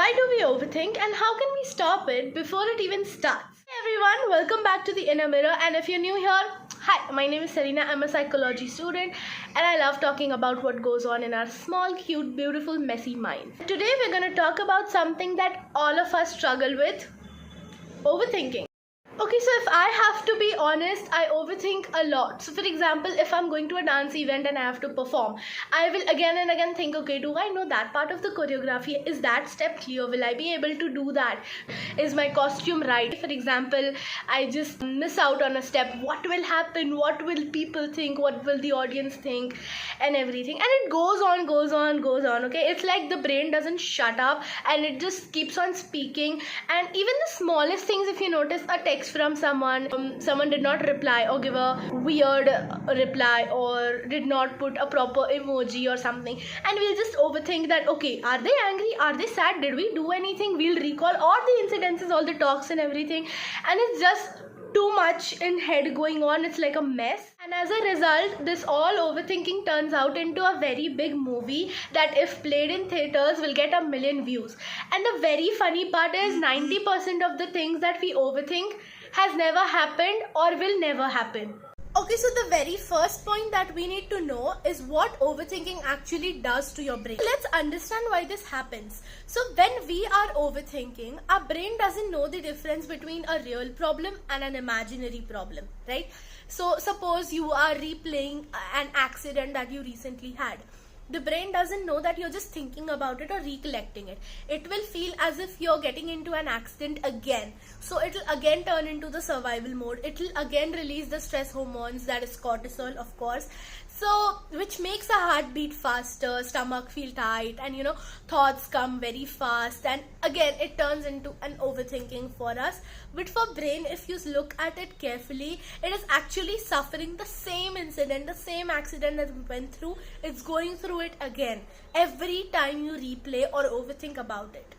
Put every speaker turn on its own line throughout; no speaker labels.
Why do we overthink and how can we stop it before it even starts? Hey everyone, welcome back to the Inner Mirror, and if you're new here, hi, my name is Serena. I'm a psychology student and I love talking about what goes on in our small, cute, beautiful, messy minds. Today we're going to talk about something that all of us struggle with: overthinking. Okay, so if I have to be honest, I overthink a lot. So for example, if I'm going to a dance event and I have to perform, I will again and again think, okay, do I know that part of the choreography? Is that step clear? Will I be able to do that? Is my costume right? For example, I just miss out on a step. What will happen? What will people think? What will the audience think? And everything. And it goes on, okay? It's like the brain doesn't shut up and it just keeps on speaking. And even the smallest things, if you notice, a text from someone did not reply or give a weird reply or did not put a proper emoji or something, and we'll just overthink that, okay, are they angry, are they sad, did we do anything? We'll recall all the incidences, all the talks and everything, and it's just too much in head going on. It's like a mess, and as a result, this all overthinking turns out into a very big movie that if played in theaters will get 1 million views. And the very funny part is 90% of the things that we overthink has never happened or will never happen. Okay, so the very first point that we need to know is what overthinking actually does to your brain. Let's understand why this happens. So when we are overthinking, our brain doesn't know the difference between a real problem and an imaginary problem, right? So suppose you are replaying an accident that you recently had. The brain doesn't know that you're just thinking about it or recollecting it. It will feel as if you're getting into an accident again. So it will again turn into the survival mode. It will again release the stress hormones, that is cortisol, of course. So which makes our heart beat faster, stomach feel tight, and thoughts come very fast, and again it turns into an overthinking for us. But for brain, if you look at it carefully, it is actually suffering the same incident, the same accident that we went through. It's going through it again every time you replay or overthink about it.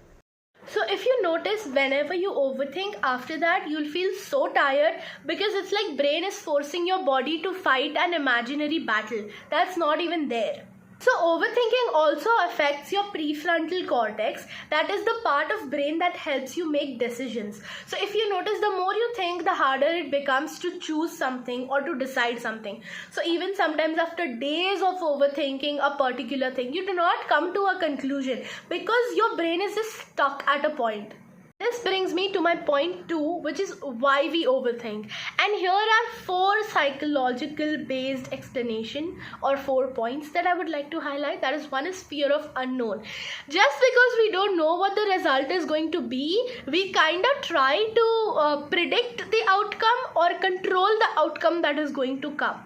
So if you notice, whenever you overthink, after that you'll feel so tired because it's like brain is forcing your body to fight an imaginary battle that's not even there. So overthinking also affects your prefrontal cortex, that is the part of brain that helps you make decisions. So if you notice, the more you think, the harder it becomes to choose something or to decide something. So even sometimes after days of overthinking a particular thing, you do not come to a conclusion because your brain is just stuck at a point. This brings me to my point 2, which is why we overthink. And here are 4 psychological based explanation or 4 points that I would like to highlight. That is, one is fear of unknown. Just because we don't know what the result is going to be, we kind of try to predict the outcome or control the outcome that is going to come.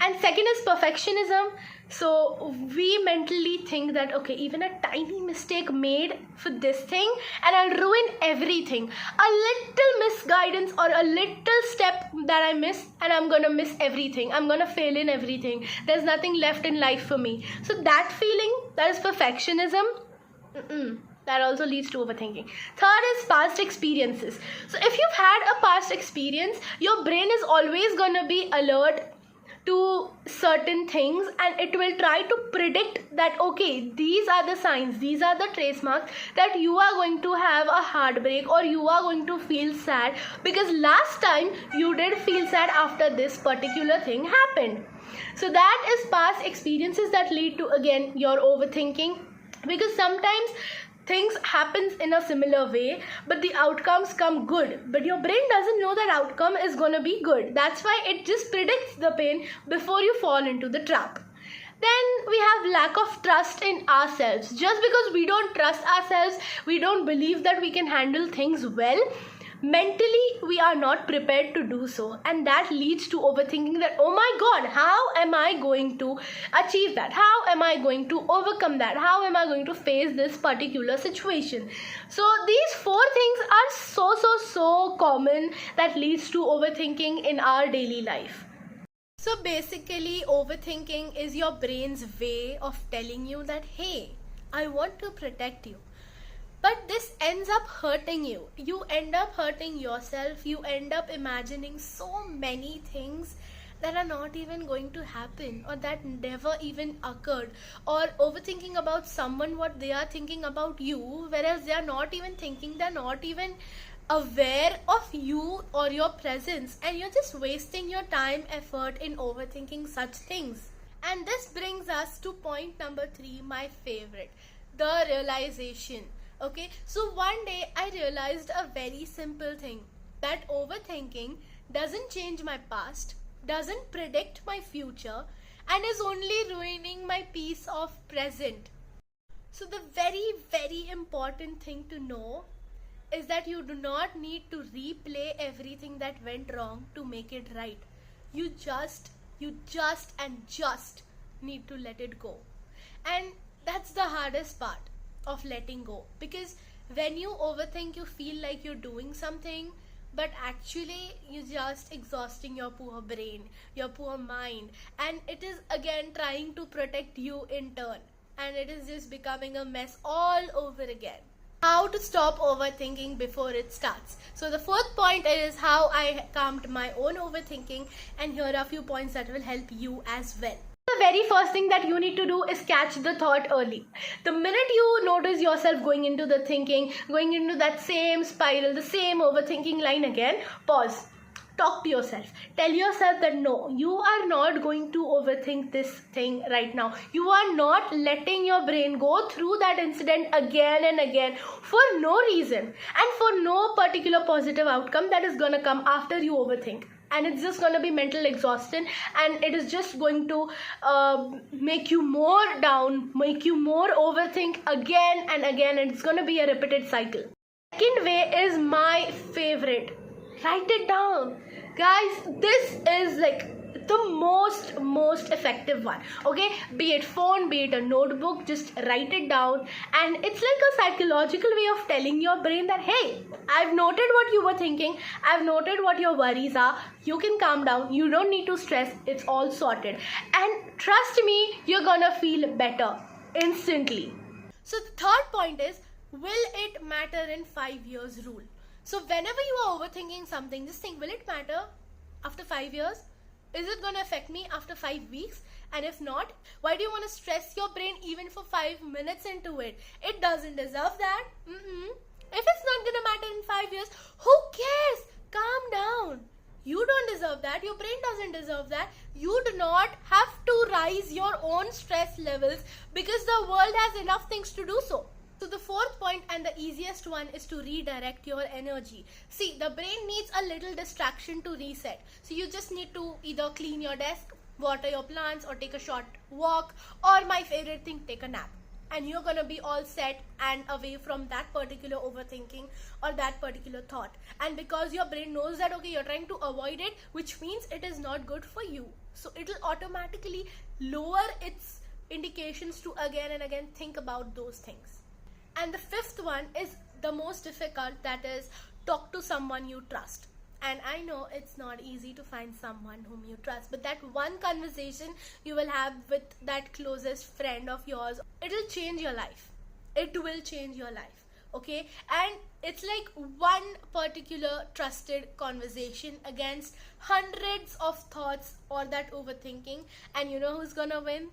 And second is perfectionism. So we mentally think that, okay, even a tiny mistake made for this thing and I'll ruin everything. A little misguidance or a little step that I miss and I'm gonna miss everything. I'm gonna fail in everything. There's nothing left in life for me. So that feeling, that is perfectionism. That also leads to overthinking. Third is past experiences. So if you've had a past experience, your brain is always gonna be alert to certain things and it will try to predict that, okay, these are the signs, these are the trace marks that you are going to have a heartbreak or you are going to feel sad because last time you did feel sad after this particular thing happened. So that is past experiences that lead to, again, your overthinking, because sometimes things happens in a similar way but the outcomes come good, but your brain doesn't know that outcome is gonna be good. That's why it just predicts the pain before you fall into the trap. Then we have lack of trust in ourselves. Just because we don't trust ourselves, we don't believe that we can handle things well, mentally we are not prepared to do so, and that leads to overthinking that, oh my god, how am I going to achieve that? How am I going to overcome that? How am I going to face this particular situation? So these 4 things are so common that leads to overthinking in our daily life. So basically, overthinking is your brain's way of telling you that, hey, I want to protect you. But this ends up hurting you. You end up hurting yourself. You end up imagining so many things that are not even going to happen, or that never even occurred, or overthinking about someone what they are thinking about you, whereas they are not even thinking, they're not even aware of you or your presence, and you're just wasting your time, effort in overthinking such things. And this brings us to point number 3, my favorite, the realization. Okay, so one day I realized a very simple thing, that overthinking doesn't change my past, doesn't predict my future, and is only ruining my peace of present. So, the very, very important thing to know is that you do not need to replay everything that went wrong to make it right. You just need to let it go. And that's the hardest part of letting go, because when you overthink, you feel like you're doing something, but actually you're just exhausting your poor brain, your poor mind, and it is again trying to protect you in turn, and it is just becoming a mess all over again. How to stop overthinking before it starts. So the fourth point is how I calmed my own overthinking, and here are a few points that will help you as well. The very first thing that you need to do is catch the thought early. The minute you notice yourself going into the thinking, going into that same spiral, the same overthinking line again, pause. Talk to yourself. Tell yourself that no, you are not going to overthink this thing right now. You are not letting your brain go through that incident again and again for no reason and for no particular positive outcome that is going to come after you overthink. And it's just going to be mental exhaustion, and it is just going to make you more down, make you more overthink again and again, and it's going to be a repeated cycle. Second way is my favorite. Write it down. Guys, this is like the most effective one. Okay, be it phone, be it a notebook, just write it down. And it's like a psychological way of telling your brain that, hey, I've noted what you were thinking, I've noted what your worries are, you can calm down, you don't need to stress, it's all sorted. And trust me, you're gonna feel better instantly. So the third point is, will it matter in 5 years rule. So whenever you are overthinking something, just think, will it matter after 5 years? Is it going to affect me after 5 weeks? And if not, why do you want to stress your brain even for 5 minutes into it? It doesn't deserve that. If it's not going to matter in 5 years, who cares? Calm down. You don't deserve that. Your brain doesn't deserve that. You do not have to rise your own stress levels, because the world has enough things to do so. So the fourth point, and the easiest one, is to redirect your energy. See, the brain needs a little distraction to reset. So you just need to either clean your desk, water your plants, or take a short walk, or my favorite thing, take a nap. And you're going to be all set and away from that particular overthinking or that particular thought. And because your brain knows that, okay, you're trying to avoid it, which means it is not good for you. So it'll automatically lower its indications to again and again think about those things. And the fifth one is the most difficult, that is, talk to someone you trust. And I know it's not easy to find someone whom you trust, but that one conversation you will have with that closest friend of yours, it'll change your life. It will change your life. Okay? And it's like one particular trusted conversation against hundreds of thoughts or that overthinking. And you know who's gonna win?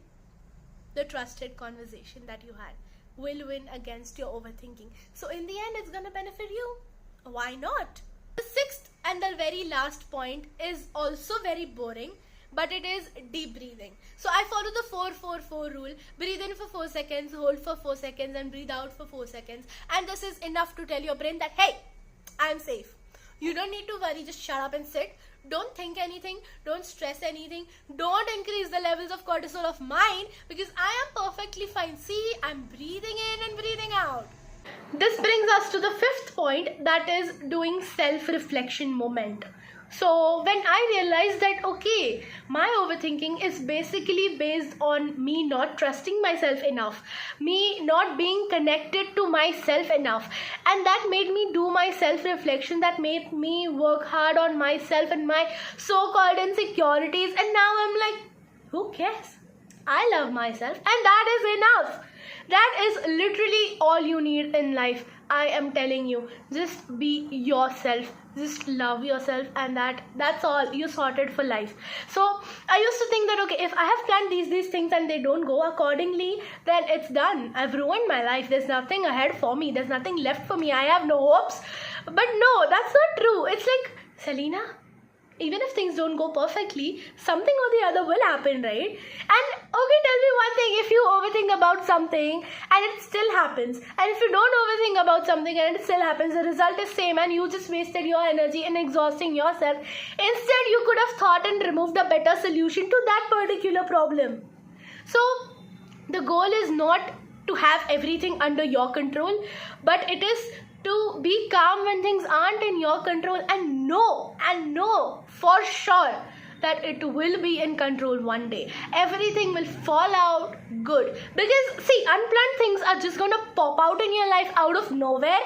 The trusted conversation that you had will win against your overthinking. So in the end, it's gonna benefit you. Why not? The sixth and the very last point is also very boring, but it is deep breathing. So I follow the 4-4-4 rule. Breathe in for 4 seconds, hold for 4 seconds, and breathe out for 4 seconds. And this is enough to tell your brain that, hey, I'm safe. You don't need to worry, just shut up and sit. Don't think anything, don't stress anything, don't increase the levels of cortisol of mine, because I am perfectly fine. See, I'm breathing in and breathing out. This brings us to the fifth point, that is doing self-reflection moment. So when I realized that, okay, my overthinking is basically based on me not trusting myself enough, me not being connected to myself enough, and that made me do my self-reflection, that made me work hard on myself and my so-called insecurities, and now I'm like, who cares? I love myself, and that is enough. That is literally all you need in life. I am telling you, just be yourself, just love yourself, and that's all. You sorted for life. So I used to think that, okay, if I have planned these things and they don't go accordingly, then it's done. I've ruined my life. There's nothing ahead for me. There's nothing left for me. I have no hopes. But no, that's not true. It's like, Selena, even if things don't go perfectly, something or the other will happen, right? And okay, tell me one thing, if you overthink about something and it still happens, and if you don't overthink about something and it still happens, the result is same, and you just wasted your energy in exhausting yourself. Instead, you could have thought and removed a better solution to that particular problem. So the goal is not to have everything under your control, but it is to be calm when things aren't in your control, and know for sure that it will be in control one day. Everything will fall out good, because see, unplanned things are just gonna pop out in your life out of nowhere,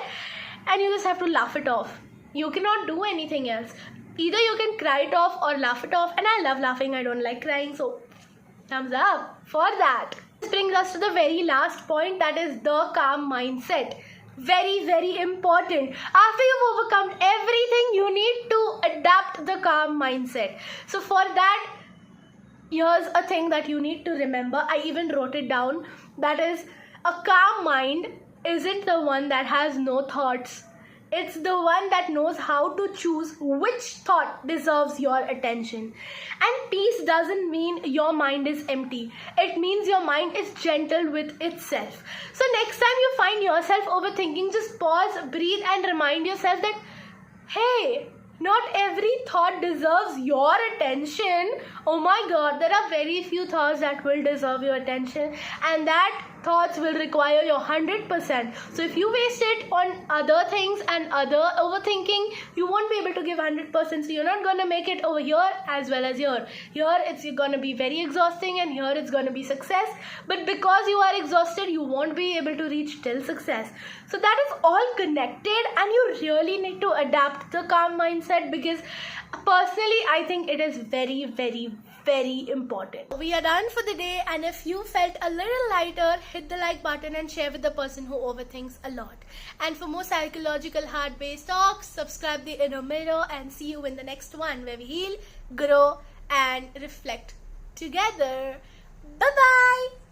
and you just have to laugh it off. You cannot do anything else. Either you can cry it off or laugh it off, and I love laughing, I don't like crying, so thumbs up for that. This brings us to the very last point, that is the calm mindset. Very, very important. After you've overcome everything, you need to adapt the calm mindset. So for that, here's a thing that you need to remember. I even wrote it down. That is, a calm mind isn't the one that has no thoughts. It's the one that knows how to choose which thought deserves your attention. And peace doesn't mean your mind is empty. It means your mind is gentle with itself. So next time you find yourself overthinking, just pause, breathe, and remind yourself that, hey, not every thought deserves your attention. Oh my God, there are very few thoughts that will deserve your attention, and that thoughts will require your 100%. So if you waste it on other things and other overthinking, you won't be able to give 100%. So you're not gonna make it over here as well as here. Here it's gonna be very exhausting, and here it's gonna be success. But because you are exhausted, you won't be able to reach till success. So that is all connected, and you really need to adapt the calm mindset, because personally I think it is very, very, very important. We are done for the day, and if you felt a little lighter, hit the like button and share with the person who overthinks a lot. And for more psychological hard-based talks, subscribe the Inner Mirror, and see you in the next one, where we heal, grow, and reflect together. Bye-bye.